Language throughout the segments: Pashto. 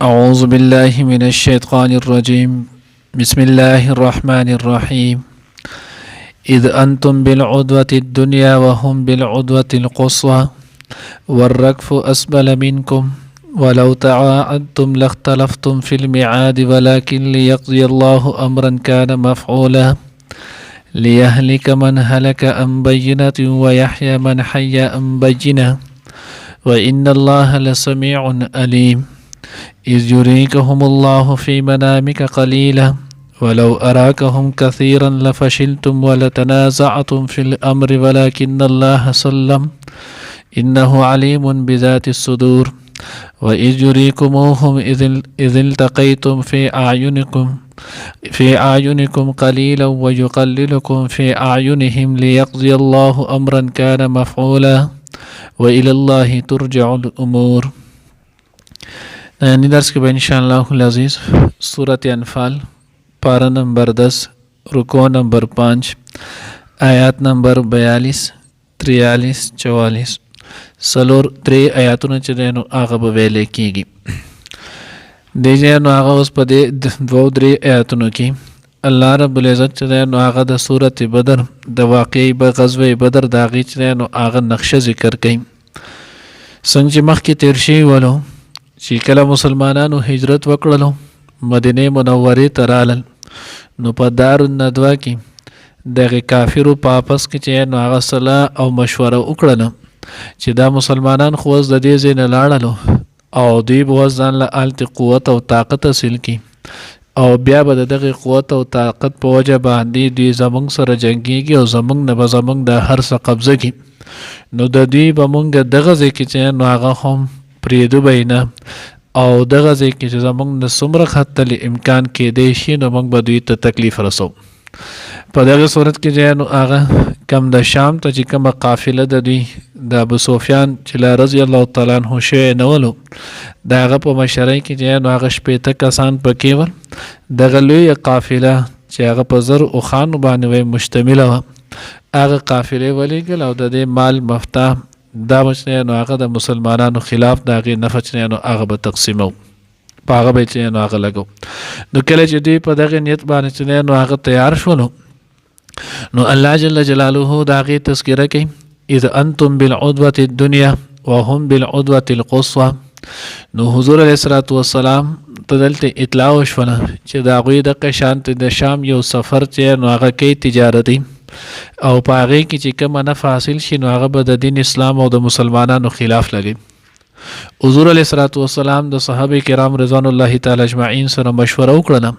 أعوذ بالله من الشيطان الرجيم بسم الله الرحمن الرحيم إذ أنتم بالعدوة الدنيا وهم بالعدوة القصوى والركف أسبل منكم ولو تعاعدتم لاختلفتم في الميعاد ولكن ليقضي الله أمرا كان مفعولا ليهلك من هلك عن بينة ويحيى من حي عن بينة وإن الله لسميع عليم إذ يريكهم الله في منامك قليلا ولو أراكهم كثيرا لفشلتم ولتنازعتم في الأمر ولكن الله سلم إنه عليم بذات الصدور وإذ يريكموهم إذ التقيتم في أعينكم قليلا ويقللكم في أعينهم ليقضي الله أمرا كان مفعولا وإلى الله ترجع الأمور. नई दर्स के बाद इंशाअल्लाह अज़ीज़ सूरत अनफाल पारा नंबर 10 रुको नंबर 5 आयात नंबर 42 43 44 सलोर त्रे आयातों चेनो आगा बवेले कीगी देजेनो आगा उस पदे दो द्रे आयातों की अल्लाह रब्बुल इज़्ज़त चेनो आगा द सूरत बदर द वाक़ई ग़ज़वे बदर दागी चेनो आगा नक्शा ज़िक्र कई संग मख की तिरशी वालों چې کله مسلمانانو هجرت وکړلو مدینه منورې ته رالل نو په دارالندوا کې دغه کافرو په آپس کې چې نو هغه صلاح او مشوره وکړله چې دا مسلمانان خو اوس د دې ځای نه لاړلو او دوی به اوس ځان له هلته قوت او طاقت حاصل کړي او بیا به د دغې قوت او طاقت په وجه باندې دوی زموږ سره جنګېږي او زموږ نه به زموږ د هر څه قبضه کړي نو د دوی به موږ دغه ځای کې چې نو هغه هم پرېږدو به یې نه او دغه ځای کې چې زموږ د څومره حتی امکان کېدی شي نو موږ به دوی ته تکلیف رسو په دغه صورت کې چې نو هغه کم د شام ته چې کومه قافله د دوی د ابو سفیان چې لا رضی الله تعالی عنه شوی نولو د هغه په مشرۍ کې چې نو هغه شپېته کسان پکې ول دغه لویه قافله چې هغه په زر او خانو باندې مشتمله وه هغه قافلې ولیږل او د دې مال مفتاح دا بچنه نو هغه د مسلمانانو خلاف دا غي نفچنه نو هغه به تقسیمو په هغه به چې نو هغه لګو نو کله چې دوی په دغه نیت باندې چې نو هغه تیار شولو نو الله جل جلاله دا غي تذکرہ کوي اذ انتم بالعدوه الدنيا وهم بالعدوه القصوى نو حضور علیہ الصلوۃ والسلام تدلته اطلاع وشوله چې دا غوی د قشانت د شام یو سفر چې نو هغه کوي تجارتي او په هغې کې چې کومه نفع حاصل شي نو هغه به د دین اسلام او د مسلمانانو خلاف لګي حضور علیه الصلاة والسلام د صحابه کرام رضوان الله تعالی اجمعین سره مشوره وکړله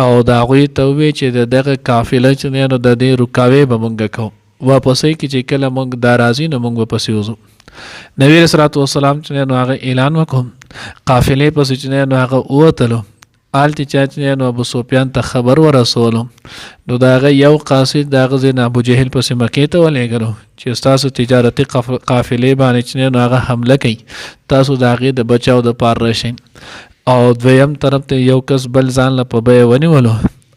او د هغوی ته وویل چې د دغه قافله چې نو د دې رکاوې به موږ کوو واپسۍ کې چې کله موږ دا راځي نو موږ به پسې وځو نبي علیه الصلاة والسلام چې نو هغه اعلان وکړو قافلې پسې چې نو هغه ووتلو آلتی چاچنه نو ابو سفیان ته خبر ورسولو نو داغه یو قاصد داغه زین ابو جهل پسې مکې ته ولېږلو چې تاسو تجارتي قافلې باندې چې نو هغه حمله کوي تاسو داغه د بچاو د پار راشئ او دویم طرف ته یو کس بل ځان له په بیه ونیولو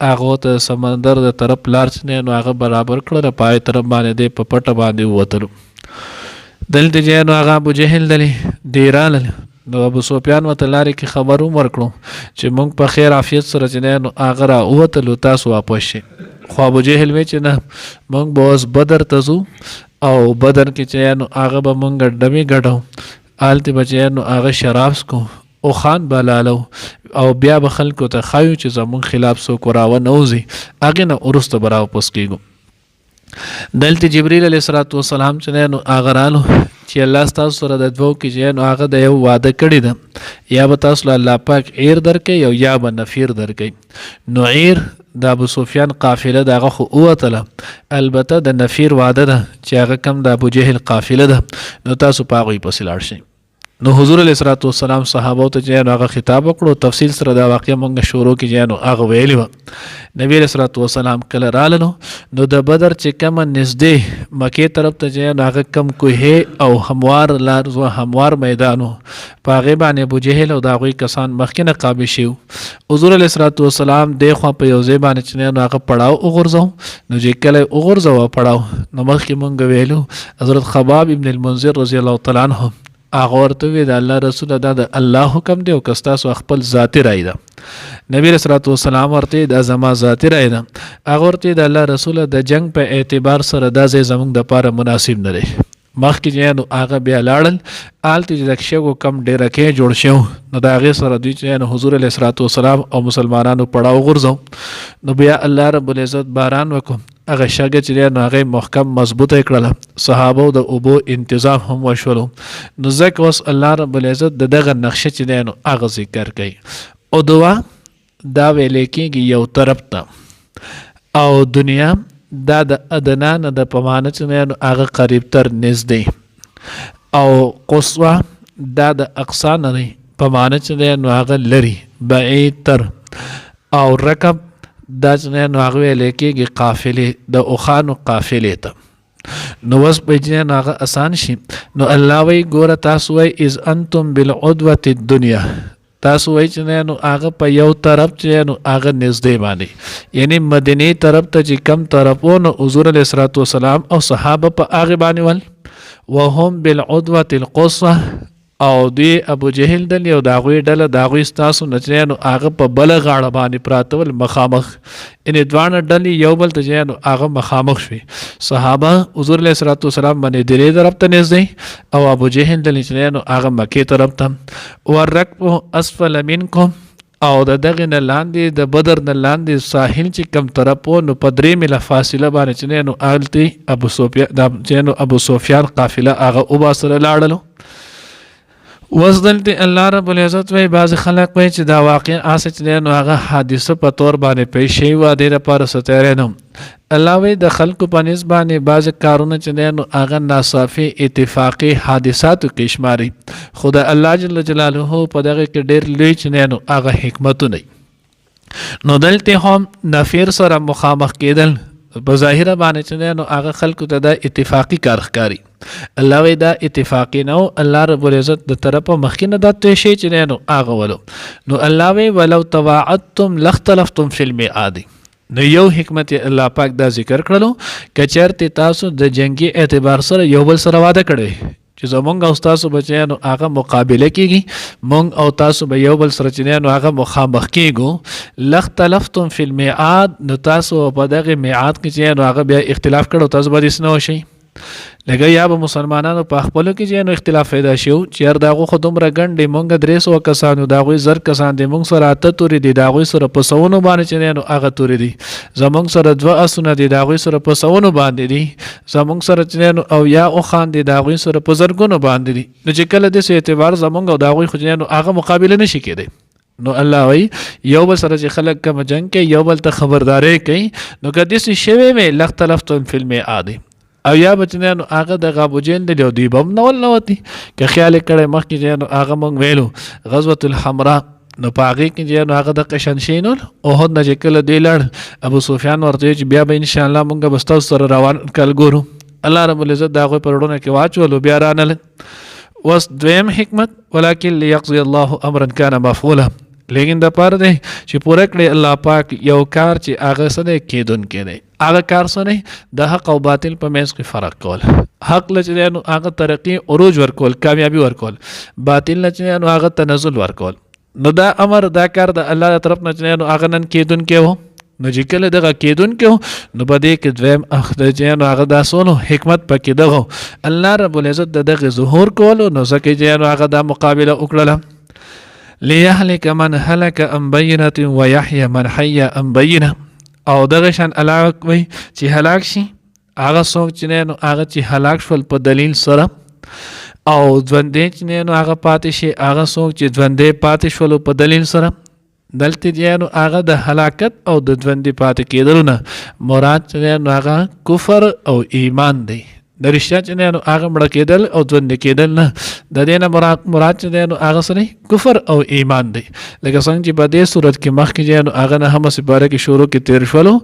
هغه ته سمندر د طرف لار چې نو هغه برابر کړل پای طرف باندې د په پټه باندې ووتلو دلته چې نو هغه ابو جهل دیرال نو ابو سفیان ورته لارې کې خبر ورکړو چې موږ په خیر عافیت سره چې نو هغه راووتلو تاسو واپس شئ خو ابو جهل وی چې نه موږ به اوس بدر ته ځو او بدر کې چې نو هغه به موږ ډمې ګټو هلته به چې نو هغه شراب څکو او خان به لالو او بیا به خلکو ته ښایو چې زموږ خلاف څوک راونه وځي هغې نه وروسته به راواپس کېږو دلته جبریل علیه الصلاة والسلام چې نو هغه رالو چې الله ستاسو سره د دوو کې چې نو هغه د یو واده کړی ده یا به تاسو له الله پاک عیر درکوي او یا به نفیر درکوي نو عیر د ابو سفیان قافله د هغه خو ووتله البته د نفیر واده ده چې هغه کم د ابو جهل قافله ده نو تاسو په هغوی پسې لاړ شئ نو حضور علیه الصلاة والسلام صحابو ته چې نو هغه خطاب وکړو تفصیل سره دا واقعه مونږ شروع کې چې نو هغه ویلي وه نبی علیه الصلاة والسلام کله رالنو نو د بدر چې کومه نږدې مکې طرف ته چې نو هغه کم کوهې او هموار لار هموار میدان و په هغې باندې ابو جهل او د هغوی کسان مخکې نه قابل شي حضور علیه الصلاة والسلام دې خوا په یو ځای باندې چې نو هغه پړاو وغورځو نو چې کله وغورځوه پړاو نو مخکې مونږ ویلو حضرت خباب ابن المنذر رضی الله تعالی عنه هغه ورته وی د الله رسول دا د الله حکم دی او که ستاسو خپل ذاتي رای ده. نبی رسول الله والسلام ورته دا زما ذاتي رای ده. هغه ورته د الله رسول د جنگ په اعتبار سره دا ځای زموږ د پاره مناسب نه دی. مخکې چې نو هغه بیا لاړل هلته چې د شګو کم ډیرکې جوړ شو نو د هغې سره دوی چې نو حضور علیه الصلاة والسلام او مسلمانانو پړاو غورځو نو بیا الله رب العزت باران وکړو. هغه شګه چې دی نو هغې محکم مضبوطه یې کړله. صحابو د اوبو انتظام هم وشولو. نو ځکه اوس الله رب العزت د دغه نقشه چې دی نو هغه ذکر کوي. عدوه دا ویلی کېږي یو طرف ته او دنیا دا د ادنا نه د پمانه چې نه هغه قریب تر نږدې او قصوه دا د اقصا نه دی پمانه چې نه هغه لري بعید تر او رکب دا چې نه هغه ویلی کېږي قافلې د اوښانو قافلې ته. نو اوس به چې نه هغه اسان شي نو الله وایي ګوره تاسو وایي اذ انتم بالعدوة الدنیا تاسو وایي چې نه نو هغه په یو طرف چې نو هغه نږدې باندې یعنی مدینې طرف ته چې کم طرفو نو حضور علیه الصلاة والسلام او صحابه په هغې باندې ول وهم بالعدوة القصوى او دوی ابو جهل ډلې او د هغوی ډله د هغوی ستاسو نه چې نو هغه په بله غاړه باندې پراته ول مخامخ یعنې دواړه ډلې یو بل ته چې نو هغه مخامخ شوي. صحابه حضور علیه الصلاة والسلام باندې درې طرف ته نږدې او ابو جهل ډلې چې نو هغه مکې طرف ته. والرکب اسفل منکم او د دغې نه لاندې د بدر نه لاندې ساحل چې کم طرف و نو په 3 میله فاصله باندې چې نو هلته ابو سفیان قافله هغه وباسره لاړلو. اوس دلته الله رب العزت وایي بعضې خلک وایي چې دا واقع هسې چې دی نو هغه حادثه په طور باندې پیښ شوي وه دې دپاره څه تیاری نه الله وایي د خلکو په نسبت باندې بعضې کارونه چې دی نو هغه ناصافي اتفاقي حادثاتو کې شماري خو د الله جل جلاله په دغه کې ډېر لوی چې دی نو هغه حکمتونه نو دلته هم نفیر سره مخامخ کېدل په ظاهره باندې چې دی نو هغه خلکو ته دا اتفاقي کار ښکاري. الله وی دا اتفاقی نو الله رب العزت د طرفه مخکې نه دا توی شی چې دی نو هغه ولو نو الله وی ولو تواعدتم لاختلفتم فی الميعاد. نو یو حکمت الله پاک دا ذکر کړلو که چېرته تاسو د جنگي اعتبار سره یو بل سره واده کړی چې زمونږ او تاسو بچیانو هغه مقابله کېږي مونږ او تاسو به یو بل سره چې نو هغه مخامخ کېږو لاختلفتم فی الميعاد نو تاسو په دغه میعاد کې چې نو هغه بیا اختلاف کړو تاسو به داسې نه وشئ لکه یا به مسلمانانو په خپلو کې چې نو اختلاف پیدا شو چې یار د هغو خو دومره ګڼ دی مونږ 300 کسان یو د هغوی 1000 کسان دی مونږ سره 8 تورې دي د هغوی سره په سوونو باندې چې نو هغه تورې دي زمونږ سره 2 اسونه دي د هغوی سره په سوونو باندې دي زمونږ سره چې نو او یا اوښان دي د هغوی سره په زرګونو باندې دي نو چې کله داسې اعتبار زمونږ او د هغوی خو چې نو هغه مقابله نشي کېدی. نو الله وایي یو بل سره چې خلک کوم جنګ کوي یو بل ته خبرداری کوي نو که داسې شوی وی لاختلفتم فی الميعاد او یا بچنه نو هغه د ابو جهل دی دوی بم نول نوتی که خیال کړی مخکې چې نو هغه مونږ ویلو غزوة الحمراء نو په هغې کې چې نو هغه د قشنشینول احد نه چې کله دوی لاړ ابو سفیان ورته چې بیا به انشاءالله مونږ به ستاسو سره روان کل ګورو الله رب العزت د هغوی په رډونه کې واچولو بیا رانل. اوس دویم حکمت ولکن لیقضي الله امرا کان مفعولا لیکن د پاره دی چې پوره کړی الله پاک یو کار چې هغه څه دی کېدونکی دی هغه کار څه دی د حق او باطل په منځ کې فرق کول حق له چې نو هغه ترقي عروج ورکول کامیابي ورکول باطل نه چې نو هغه تنزل ورکول نو دا امر دا کار د الله تر طرف نه چې نو هغه نن کېدونکی و نو چې کله دغه کېدونکی و نو په دې کې دویم چې نو هغه دا سونو حکمت پکې دغه الله رب العزت د دغه ظهور کولو نو ځکه چې نو هغه دا مقابله وکړله لیهلک من هلک عن بینة ویحیی من حی عن بینة او دغه شان الله وایي چې هلاک شي هغه څوک چې نو هغه چې هلاک شول په دلیل سره او ژوندی چې نو هغه پاتې شي هغه څوک چې ژوندی پاتې شول په دلیل سره دلته چې نو هغه د هلاکت او د ژوندي پاتې کېدلو نه مراد چې نو هغه کفر او ایمان دی د رښتیا چې نو هغه مړه کېدل او ژوندي کېدل نه د دې نه مراد چې نو هغه سره کفر او ایمان دی لکه څنګه چې په دې صورت کې مخکې چې نو هغه نه هم سپاره کې شروع کې تیر شولو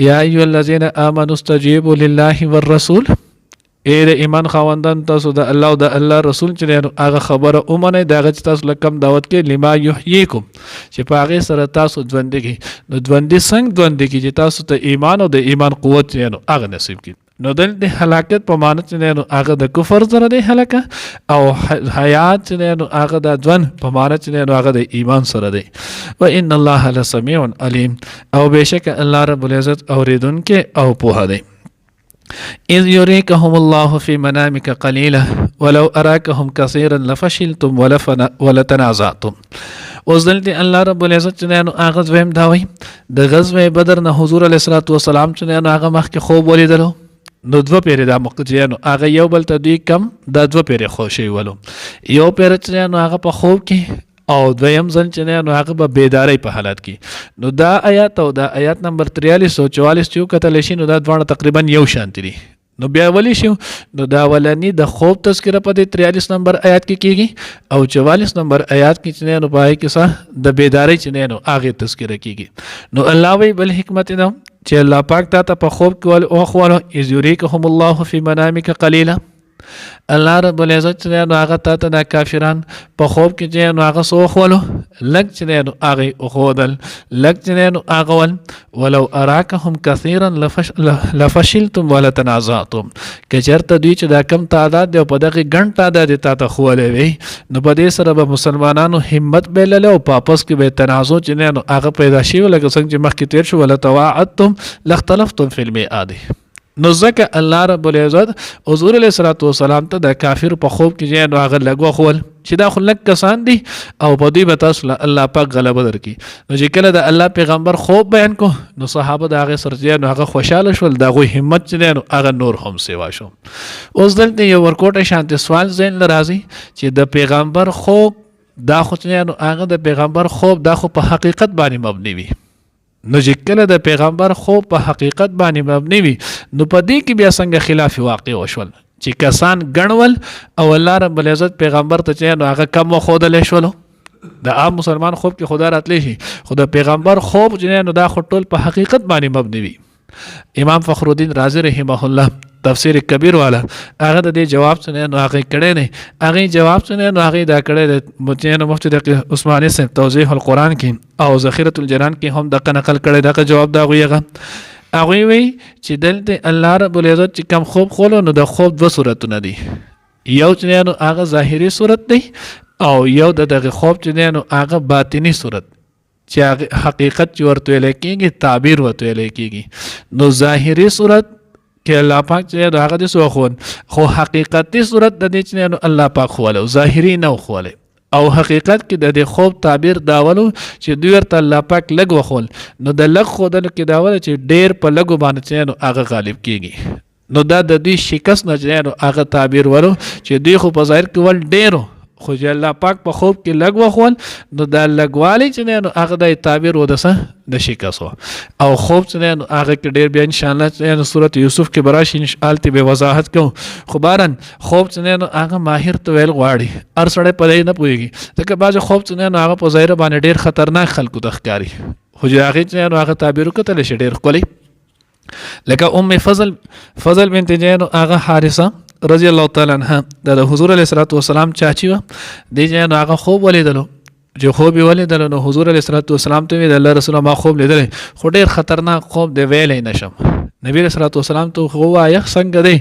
یا ایها الذین آمنوا استجیبوا لله والرسول اے د ایمان خاوندان تاسو د الله او د الله رسول چې هغه خبره اومنه دغه تاسو لکم دعوت کې لما یحییکم چې په هغه سره تاسو ژوندۍ نو ژوندۍ څنګه ژوندۍ چې تاسو ته ایمان او د ایمان قوت نو هغه نصیب کړي نو دلته هلاکت په معنی چې نو هغه د کفر سره دی هلاکه او حیات چې نو هغه د ځوان په معنی چې نو هغه د ایمان سره دی. و ان الله لسمیع علیم او بشک الله رب العزت اوریدونکې او پوهه دی. اذ یریکهم الله فی منامک قلیلا ولو اراکهم کثیرا لفشلتم ولتنازعتم. اوس دلته الله رب العزت چې نو هغه دویم دا وایي د غزوه بدر نه حضور علیه الصلوة والسلام چې نو هغه مخکې خوب ولیدلو نو دوه پیرې دا مقتدیانو هغه یو بل ته دوی کم دا دوه پیرې خوشی ولو یو پیر چې نو هغه په خوب کې او دویم ځل چې نو هغه به بیداری په حالت کې. نو دا آیات او دا آیات نمبر 43 او 44 چې کتل شي نو دا دواړه تقریبا یو شانتي دي. نو بیا ولی شو نو دا ولنی د خوب تذکره په 43 نمبر آیات کې کیږي او 44 نمبر آیات کې چې نو پای کې څه د بیداری چې نو هغه تذکره کیږي. نو الله وی بل حکمت نو چې الله پاک ته په خوب کې او خو از یریکهم الله فی منامک قلیلا. الله رب العزت چې نو هغه ته د کافران په خوب کې چې نو هغه سو خولو لګ چې نو هغه خودل لګ چې نو هغه ول ولو اراکهم کثیرا لفشلتم ولتنازعتم. کچرته دوی چې دا کم تعداد دی په دغه ګڼ تعداد ته خولې وي نو په دې سره به مسلمانانو همت بیلل او واپس کې به تنازع چې نو هغه پیدا شي ولکه څنګه چې مخکې تیر شو ولتواعدتم لاختلفتم فی الميعاد. نو ځکه الله رب العزت حضور علیه الصلوة والسلام ته د کافر په خوب کې چې نو هغه لګو خول چې دا خو لږ کسان دي او په دوی به تاسو الله پاک غلبه درکړي. نو چې کله د الله پیغمبر خوب بیان کو نو صحابه د هغې سره چې نو هغه خوشحاله شول د هغوی همت چې نو هغه نور هم سیوا شو. اوس دلته یو ورکوټه شانتې سوال ذهن له راځي چې د پیغمبر خوب دا خو چې نو هغه د پیغمبر خوب دا خو په حقیقت باندې مبني وي. نو چې کله د پیغمبر خوب په حقیقت باندې مبني وي نو په دې کې بیا څنګه خلاف واقع وشول چې کسان ګڼول او الله رب العزت پیغمبر ته چې نو هغه کم وښودلی شولو. د عام مسلمان خوب کې خدا راتلی شي خو د پیغمبر خوب چې نو دا خو ټول په حقیقت باندې مبني وي. امام فخر الدین رازی رحمه الله تفسیر کبیر والا هغه د دې جواب څنګه نو هغه کړي نه هغه جواب څنګه نو هغه دا کړي د مفتی د عثماني صاحب توضیح القرآن کې او ذخیرة الجنان کې هم د نقل کړي دا جواب دا غویغه هغه وی چې دلته الله رب العزت چې کم خوب خولو نو د خوب دوه صورتونه دي. یو چې نو هغه ظاهري صورت دی او یو دغه خوب چې نو هغه باطنی صورت چې هغه حقیقت چې ورته ویل کېږي تعبیر ورته ویل کېږي. نو ظاهري صورت کې الله پاک چې هغه د سوخون خو حقیقتي صورت د دې چې نو الله پاک خوله ظاهري نه خوله او حقیقت کې د خوب تعبیر داولو چې دوی ورته الله پاک لګ وخول نو د لګ خودل کې داول چې ډیر په لګو باندې چې نو هغه غالب کېږي. نو دا د دوی شکست نه چې نو هغه تعبیر ورو چې دوی خو په ظاهر کې ول ډیرو خو چې الله پاک په خوب کې لګ وخول نو دا لګوالی چې نو هغه د تعبیر ودسه د شکست او خوب چې نو هغه کې ډیر بیا ان شاء الله چې نو سورۃ یوسف کې براشي ان شاء الله به وضاحت کوم. خو بارن خوب چې نو هغه ماهر ته ویل غواړي هر سړی په دې نه پوهیږي ځکه بعض خوب چې نو هغه په ظاهر باندې ډیر خطرناک خلکو ته ښکاري خو چې هغه چې نو هغه تعبیر وکړل شي ډیر ښکلی لکه فضل بنت جینو هغه حارثه رضی الله تعالی عنها د حضور علیه الصلوۃ والسلام چاچی و دی جنو هغه خوب ولیدلو جو خوب ولیدل نو حضور علیه الصلوۃ والسلام ته د الله رسول ما خوب لیدل خو ډیر خطرناک خوب دی ویلې نشم. نبی رسول الله والسلام ته خو وایي څنګه دی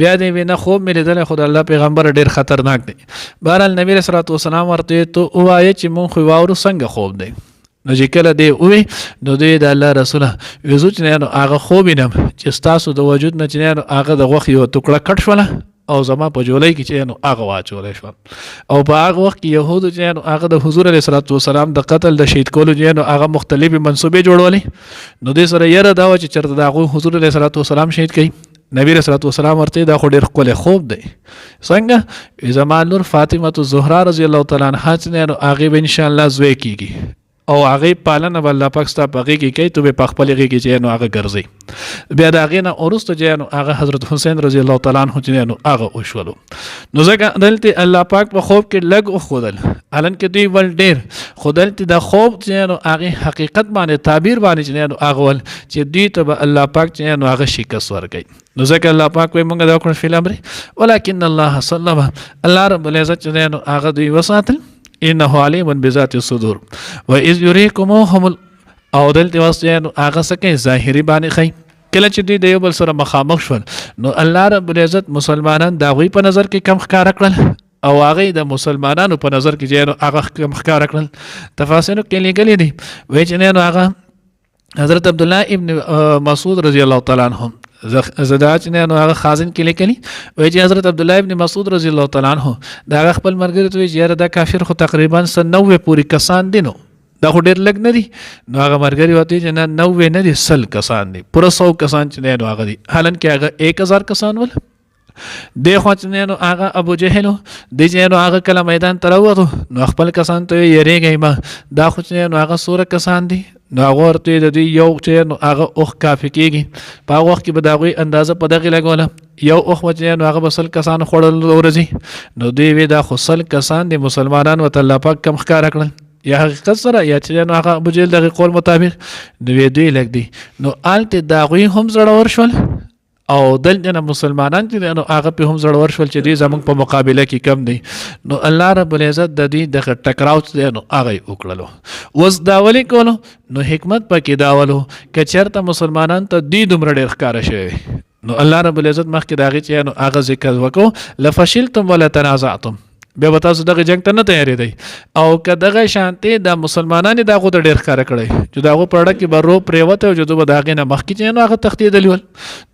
بیا دی وینه خوب مې لیدل خو د الله پیغمبر ډیر خطرناک دی. بهرحال نبی رسول الله والسلام ورته ته وایي چې مونږ خو واورو څنګه خوب دی. نو چې کله دی وی نو دی د الله رسوله وزو چې نو هغه خوب وینم چې ستاسو د وجود نه چې نو هغه د غوښې یو ټوکړه کټ شوله او زما په جولای کې چې نو هغه واچولی شول او په هغه وخت کې یهودو چې نو هغه د حضور علیه الصلوۃ والسلام د قتل د شهید کولو چې نو هغه مختلفې منصوبې جوړولې نو دې سره یره دا و چې چېرته د هغوی حضور علیه الصلوۃ والسلام شهید کړي. نبی رسول الله والسلام ورته دا خو ډېر ښکلی خوب دی څنګه زما لور فاطمه الزهرا رضی الله تعالی عنها چې نو هغې به انشاءالله زوی کېږي او هغې پالنه به الله پاک ستا په هغې کې کوي تو به په خپلې غېږ کې چې نو هغه ګرځئ. بیا د هغې نه وروسته چې نو هغه حضرت حسین رضی الله تعالی عنه چې نو هغه وشولو. نو ځکه دلته الله پاک په خوب کې لږ وښودل حالان کې دوی ول ډېر خو دلته د خوب چې نو هغې حقیقت باندې تعبیر باندې چې نو هغه ول چې دوی ته به الله پاک چې نو هغه شکست ورکوي. نو ځکه الله پاک وایي مونږ دا وکړو فی الامر ولکن الله صلب الله رب العزت چې نو هغه دوی وساتل انه علیم بذات الصدور و اذ یریکموهم او دلته واسطه هغه څه کوي ظاهري باندې خي کله چې دوی د یو بل سره مخامخ شول نو الله رب العزت مسلمانان د هغوی په نظر کې کم ښکاره کړل او هغه د مسلمانانو په نظر کې چې نو هغه کم ښکاره کړل. تفاسیرو کې لیکلي دي وایي چې نو هغه حضرت عبدالله ابن مسعود رضی الله تعالی عنہ زداج نه نو هغه خازن کې لیکلي وایي چې حضرت عبدالله ابن مسعود رضی الله تعالی عنہ دا هغه خپل ملګري ته وایي چې دا کافر خو تقریبا 90 پوری کسان دي نو دا خو ډېر لږ نه دي. نو هغه ملګري ورته چې نه 90 نه دي 100 کسان دي پوره 100 کسان چې نه نو هغه دي حالانکه هغه 1000 کسان ول دی خو چې نو هغه ابو جهل دی چې نو هغه کله میدان ته راووتو نو خپل کسان ته یریږي ما دا خو چې نو هغه 100 کسان دي نو هغه ورته د دوی یو چې نو هغه اوخ کافي کېږي په هغه وخت کې به د هغوی اندازه په دغې لګوله یو اوخ چې نو هغه به 100 کسان خوړل ورځي نو دوی وی دا خو 100 کسان دي مسلمانان ورته الله پاک کم ښکاره کړل یا حقیقت سره یا چې نو هغه ابو جهل دغه قول مطابق نو دوی لږ دي نو هلته د هغوی هم زړور شول او دلته نه مسلمانان چې نو هغه په هم زړور شول چې دوی زموږ په مقابله کې کم دي. نو الله رب العزت د دوی دغه ټکراو چې نو هغه وکړلو. اوس دا ولې کولو نو حکمت پکې دا ولو که چېرته مسلمانان ته دوی دومره ډېر ښکاره شوی نو الله رب العزت مخکې د هغې چې نو هغه ذکر وکړو لفشلتم ولا تنازعتم بیا به تاسو دغه جنګ ته نه تیارېدئ او که دغه شانتې د مسلمانانو د هغو ته ډېر ښکاره کړی چې د هغو په اړه کې به رو پرېوتی او چې دوی به د هغې نه مخکې چې نو هغه تښتېدلي ول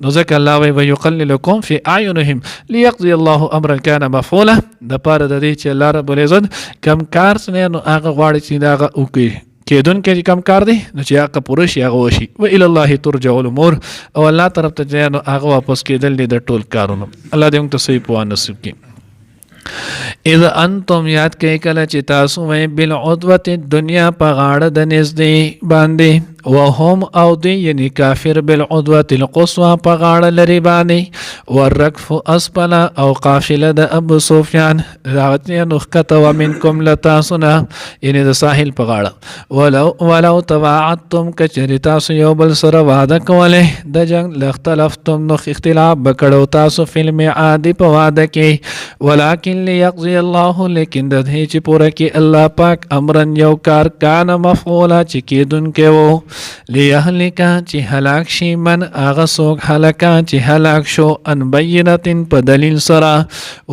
نو ځکه الله وایي ویقللکم فی اعینهم لیقضي الله امرا کان مفعولا دپاره د دې چې الله رب العزت کم کار څه نو هغه غواړي چې د هغه وکړي کېدونکی کم کار دی نو چې هغه پوره شي هغه وشي والى الله ترجع الامور او الله طرف ته چې نو هغه واپس کېدل دي د ټول کارونو. الله دې موږ ته صحیح پوهه نصیب کړي. اذا انتم یاد کئی کله چې تاسو وې بالعدوة الدنیا په غاړه د نږدې باندې وهم او دی یعنی کافر بالعدوة القصوى په غاړه لري باندې والرکف اسفل او قافله د ابو سفیان راوتنی نخکته ومنکم لتاسنا یعنی د ساحل په غاړه ولو تواعدتم کچری تاسو یو بل سره وعده کوله د جنگ لختلفتم نو اختلاف بکړو تاسو فی الميعاد په وعده کې ولکن لیقضی الله لیکن د دې چې پوره کې الله پاک امرن یو کار کان مفعولا چې کېدونکی و لیهلکه چې هلاک شي من هغه څوک هلکه چې هلاک شو ان بینة په دلیل سره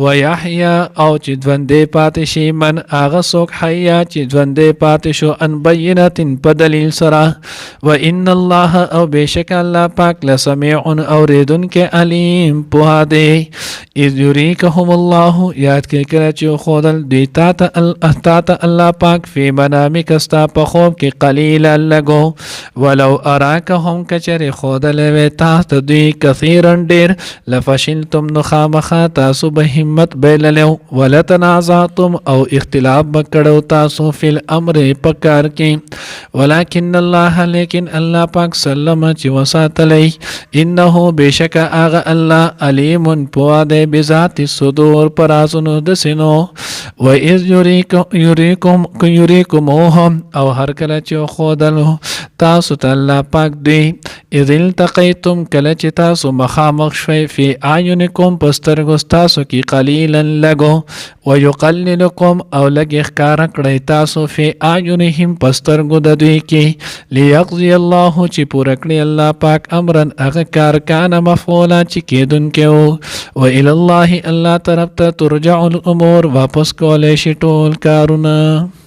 ویحیا او چې ژوندی پاتې شي من هغه څوک حیا چې ژوندی پاتې شو ان بینة په دلیل سره وان الله او بېشک الله پاک لسمیع اورېدونکی علیم پوه دی. اذ یریکهم الله یاد کې کله چې ښودل دوی تا ته الله پاک فی منامک ستا په خوب کې قلیلا لږو ولو اراکهم کچرې ښودلی وی تاسو ته دوی کثیرا ډېر لفشلتم نو خامخا تاسو به همت بایللی ولتنازعتم او اختلاف به کړو تاسو فی الامر په کار کې ولکن الله لیکن الله پاک سلم چې وساتلی انه بېشکه هغه الله علیم پوه دی بذات الصدور پر رازونو د سینو و اذ یریکموهم او هر کله چې ښودلو تاسو ته الله پاک دوی اذ التقیتم کله چې تاسو مخامخ شوئ فی اعینکم په سترګو ستاسو کې قلیلا لږو ویقللکم او لږ ښکاره کړئ تاسو فی اعینهم په سترګو د دوی کې لیقضي الله چې پوره کړي الله پاک امرن هغه کار کان مفعولا چې کېدونکی و والى الله الله طرف ته ترجع الامور واپس کولی شي ټول کارونه.